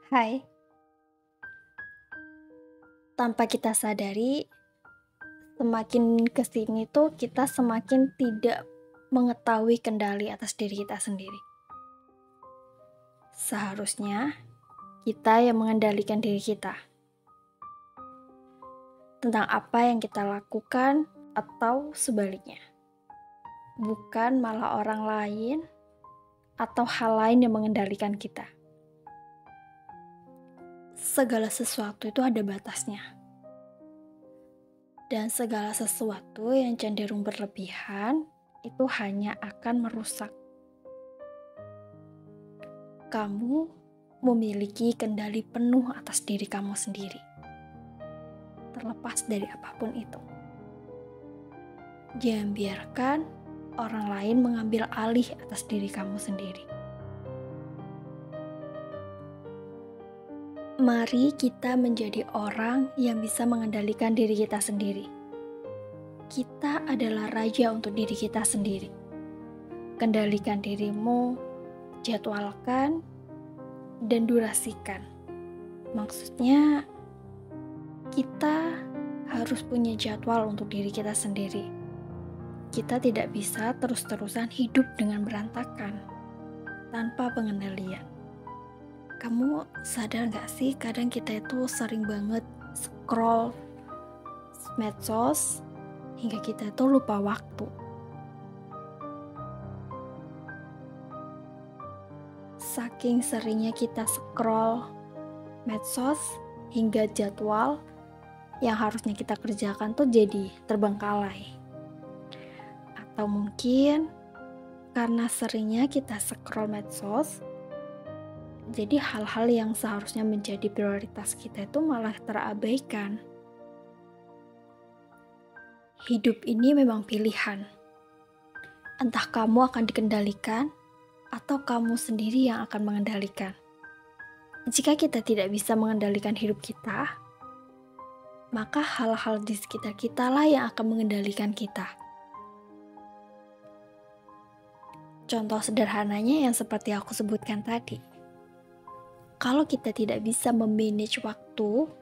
Hai, tanpa kita sadari, semakin kesini tuh kita semakin tidak mengetahui kendali atas diri kita sendiri. Seharusnya kita yang mengendalikan diri kita tentang apa yang kita lakukan atau sebaliknya. Bukan malah orang lain atau hal lain yang mengendalikan kita. Segala sesuatu itu ada batasnya. Dan segala sesuatu yang cenderung berlebihan itu hanya akan merusak. Kamu memiliki kendali penuh atas diri kamu sendiri, terlepas dari apapun itu. Jangan biarkan orang lain mengambil alih atas diri kamu sendiri. Mari kita menjadi orang yang bisa mengendalikan diri kita sendiri. Kita adalah raja untuk diri kita sendiri. Kendalikan dirimu, jadwalkan, dan durasikan. Maksudnya, kita harus punya jadwal untuk diri kita sendiri. Kita tidak bisa terus-terusan hidup dengan berantakan, tanpa pengendalian. Kamu sadar gak sih, kadang kita itu sering banget scroll medsos, hingga kita itu lupa waktu. Saking seringnya kita scroll medsos, hingga jadwal yang harusnya kita kerjakan tuh jadi terbengkalai. Atau mungkin karena seringnya kita scroll medsos, jadi hal-hal yang seharusnya menjadi prioritas kita itu malah terabaikan. Hidup ini memang pilihan. Entah kamu akan dikendalikan atau kamu sendiri yang akan mengendalikan. Jika kita tidak bisa mengendalikan hidup kita, maka hal-hal di sekitar kita lah yang akan mengendalikan kita. Contoh sederhananya yang seperti aku sebutkan tadi. Kalau kita tidak bisa memanage waktu,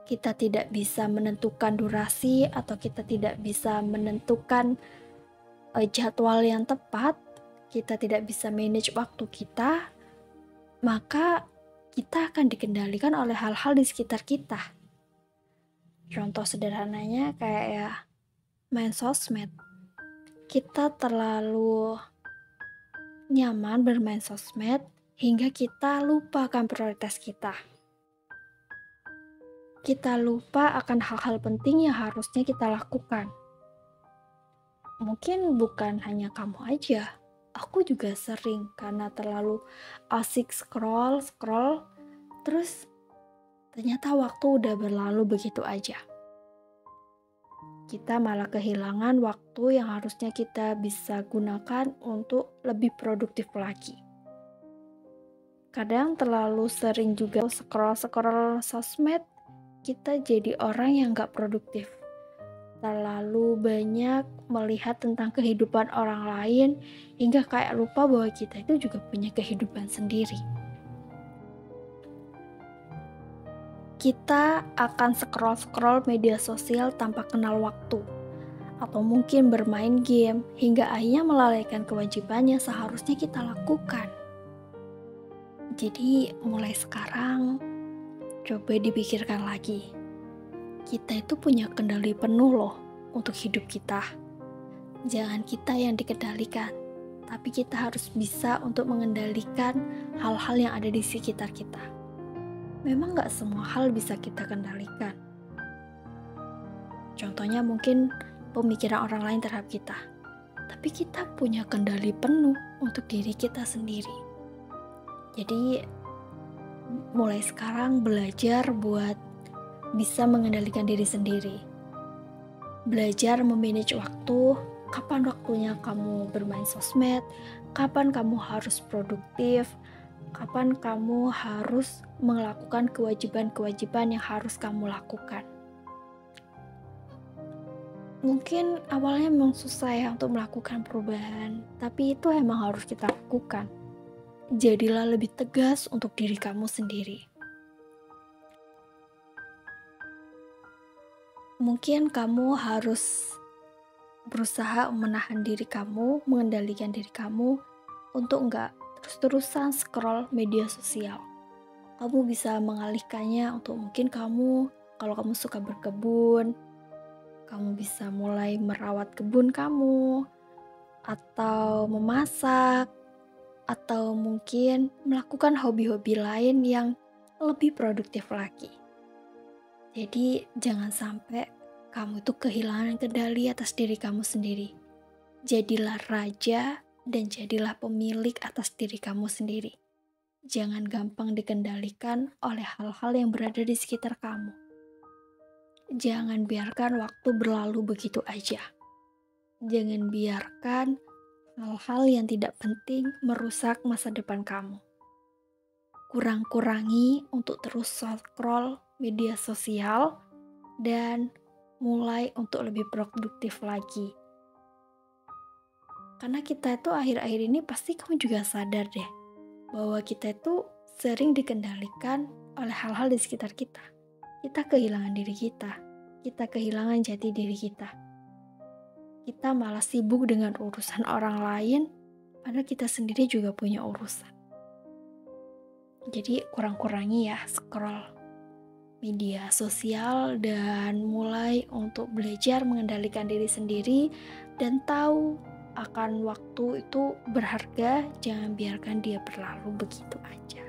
kita tidak bisa menentukan durasi, atau kita tidak bisa menentukan jadwal yang tepat, kita tidak bisa manage waktu kita, maka kita akan dikendalikan oleh hal-hal di sekitar kita. Contoh sederhananya kayak ya main sosmed. Kita terlalu nyaman bermain sosmed hingga kita lupa akan prioritas kita. Kita lupa akan hal-hal penting yang harusnya kita lakukan. Mungkin bukan hanya kamu aja, aku juga sering karena terlalu asik scroll, terus ternyata waktu udah berlalu begitu aja. Kita malah kehilangan waktu yang harusnya kita bisa gunakan untuk lebih produktif lagi. Kadang terlalu sering juga scroll sosmed, kita jadi orang yang gak produktif. Terlalu banyak melihat tentang kehidupan orang lain, hingga kayak lupa bahwa kita itu juga punya kehidupan sendiri. Kita akan scroll media sosial tanpa kenal waktu, atau mungkin bermain game, hingga akhirnya melalaikan kewajiban yang seharusnya kita lakukan. Jadi mulai sekarang, coba dipikirkan lagi. Kita itu punya kendali penuh loh untuk hidup kita. Jangan kita yang dikendalikan, tapi kita harus bisa untuk mengendalikan hal-hal yang ada di sekitar kita. Memang gak semua hal bisa kita kendalikan. Contohnya mungkin pemikiran orang lain terhadap kita. Tapi kita punya kendali penuh untuk diri kita sendiri. Jadi mulai sekarang belajar buat bisa mengendalikan diri sendiri. Belajar memanage waktu, kapan waktunya kamu bermain sosmed, kapan kamu harus produktif, kapan kamu harus melakukan kewajiban-kewajiban yang harus kamu lakukan. Mungkin awalnya memang susah ya untuk melakukan perubahan, tapi itu emang harus kita lakukan. jadilah lebih tegas untuk diri kamu sendiri. Mungkin kamu harus berusaha menahan diri kamu, mengendalikan diri kamu untuk nggak terus-terusan scroll media sosial. Kamu bisa mengalihkannya untuk mungkin kalau kamu suka berkebun, kamu bisa mulai merawat kebun kamu, atau memasak, atau mungkin melakukan hobi-hobi lain yang lebih produktif lagi. Jadi jangan sampai kamu itu kehilangan kendali atas diri kamu sendiri. Jadilah raja dan jadilah pemilik atas diri kamu sendiri. Jangan gampang dikendalikan oleh hal-hal yang berada di sekitar kamu. Jangan biarkan waktu berlalu begitu aja. Jangan biarkan hal-hal yang tidak penting merusak masa depan kamu. Kurang-kurangi untuk terus scroll media sosial dan mulai untuk lebih produktif lagi. Karena kita itu akhir-akhir ini pasti kamu juga sadar deh bahwa kita itu sering dikendalikan oleh hal-hal di sekitar kita. Kita kehilangan diri kita kehilangan jati diri kita. Kita malah sibuk dengan urusan orang lain, padahal kita sendiri juga punya urusan. Jadi kurang-kurangi ya scroll media sosial dan mulai untuk belajar mengendalikan diri sendiri dan tahu akan waktu itu berharga, jangan biarkan dia berlalu begitu aja.